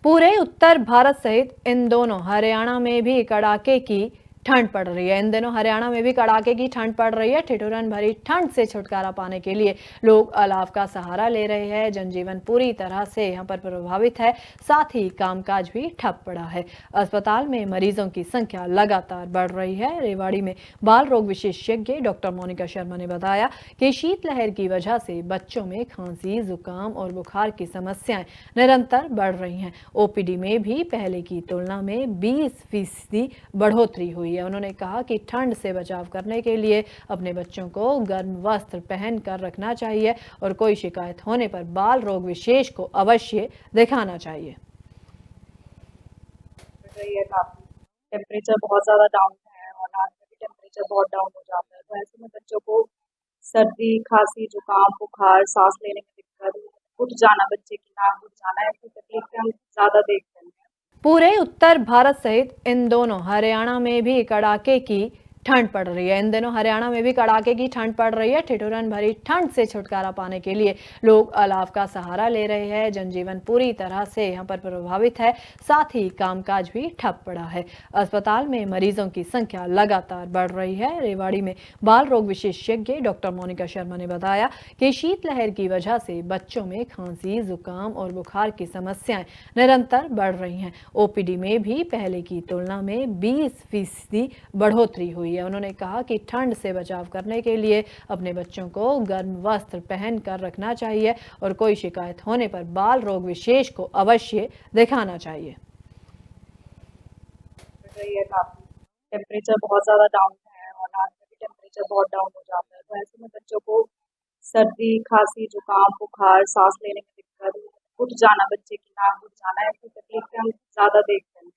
पूरे उत्तर भारत सहित इन दोनों हरियाणा में भी कड़ाके की ठंड पड़ रही है। इन दिनों हरियाणा में भी कड़ाके की ठंड पड़ रही है। ठिठुरन भरी ठंड से छुटकारा पाने के लिए लोग अलाव का सहारा ले रहे हैं। जनजीवन पूरी तरह से यहां पर प्रभावित है, साथ ही कामकाज भी ठप पड़ा है। अस्पताल में मरीजों की संख्या लगातार बढ़ रही है। रेवाड़ी में बाल रोग विशेषज्ञ डॉक्टर मोनिका शर्मा ने बताया कि शीतलहर की वजह से बच्चों में खांसी, जुकाम और बुखार की समस्याएं निरंतर बढ़ रही हैं। ओपीडी में भी पहले की तुलना में 20% बढ़ोतरी हुई है। उन्होंने कहा कि ठंड से बचाव करने के लिए अपने बच्चों को गर्म वस्त्र पहन कर रखना चाहिए और कोई शिकायत होने पर बाल रोग विशेष को अवश्य दिखाना चाहिए। काफी टेम्परेचर बहुत ज्यादा डाउन है और रात में भी टेम्परेचर बहुत डाउन हो जाता है, तो ऐसे में बच्चों को सर्दी, खांसी, जुकाम, बुखार, सांस लेने में दिक्कत, उठ जाना, बच्चे की नाक उठ जाना, ऐसी तकलीफें हम ज्यादा देख रहे हैं। पूरे उत्तर भारत सहित इन दोनों हरियाणा में भी कड़ाके की ठंड पड़ रही है। इन दिनों हरियाणा में भी कड़ाके की ठंड पड़ रही है। ठिठुरन भरी ठंड से छुटकारा पाने के लिए लोग अलाव का सहारा ले रहे हैं। जनजीवन पूरी तरह से यहां पर प्रभावित है, साथ ही कामकाज भी ठप पड़ा है। अस्पताल में मरीजों की संख्या लगातार बढ़ रही है। रेवाड़ी में बाल रोग विशेषज्ञ डॉक्टर मोनिका शर्मा ने बताया कि शीतलहर की वजह से बच्चों में खांसी, जुकाम और बुखार की समस्याएं निरंतर बढ़ रही हैं। ओपीडी में भी पहले की तुलना में 20% बढ़ोतरी हुई है। उन्होंने कहा कि ठंड से बचाव करने के लिए अपने बच्चों को गर्म वस्त्र पहन कर रखना चाहिए और कोई शिकायत होने पर बाल रोग विशेष को अवश्य दिखाना चाहिए। काफी टेम्परेचर बहुत ज्यादा डाउन है और रात में भी टेम्परेचर बहुत डाउन हो जाता है, तो ऐसे में बच्चों को सर्दी, खांसी, जुकाम, बुखार, सांस लेने में दिक्कत, उठ जाना, बच्चे की नाक उठ जाना, ऐसी तकलीफें हम ज्यादा देख रहे हैं।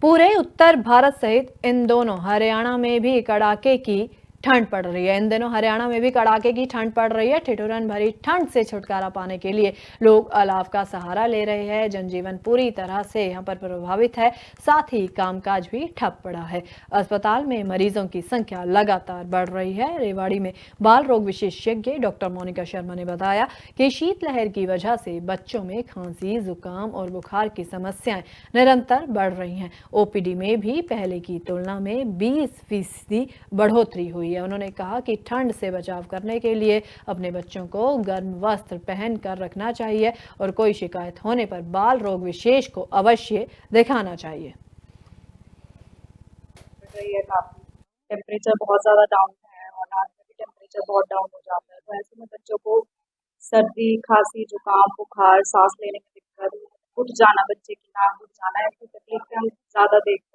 पूरे उत्तर भारत सहित इन दोनों हरियाणा में भी कड़ाके की ठंड पड़ रही है। इन दिनों हरियाणा में भी कड़ाके की ठंड पड़ रही है। ठिठुरन भरी ठंड से छुटकारा पाने के लिए लोग अलाव का सहारा ले रहे हैं। जनजीवन पूरी तरह से यहां पर प्रभावित है, साथ ही कामकाज भी ठप पड़ा है। अस्पताल में मरीजों की संख्या लगातार बढ़ रही है। रेवाड़ी में बाल रोग विशेषज्ञ डॉक्टर मोनिका शर्मा ने बताया कि शीतलहर की वजह से बच्चों में खांसी, जुकाम और बुखार की समस्याएं निरंतर बढ़ रही हैं। ओपीडी में भी पहले की तुलना में 20% बढ़ोतरी हुई है। उन्होंने कहा कि ठंड से बचाव करने के लिए अपने बच्चों को गर्म वस्त्र पहन कर रखना चाहिए और कोई शिकायत होने पर बाल रोग विशेष को अवश्य दिखाना चाहिए। काफी टेम्परेचर बहुत ज्यादा डाउन है और रात में भी टेम्परेचर बहुत डाउन हो जाता है, तो ऐसे में बच्चों को सर्दी, खांसी, जुकाम, बुखार, सांस लेने में दिक्कत, उठ जाना, बच्चे की नाक उठ जाना, ऐसी तकलीफें हम ज्यादा देख रहे हैं।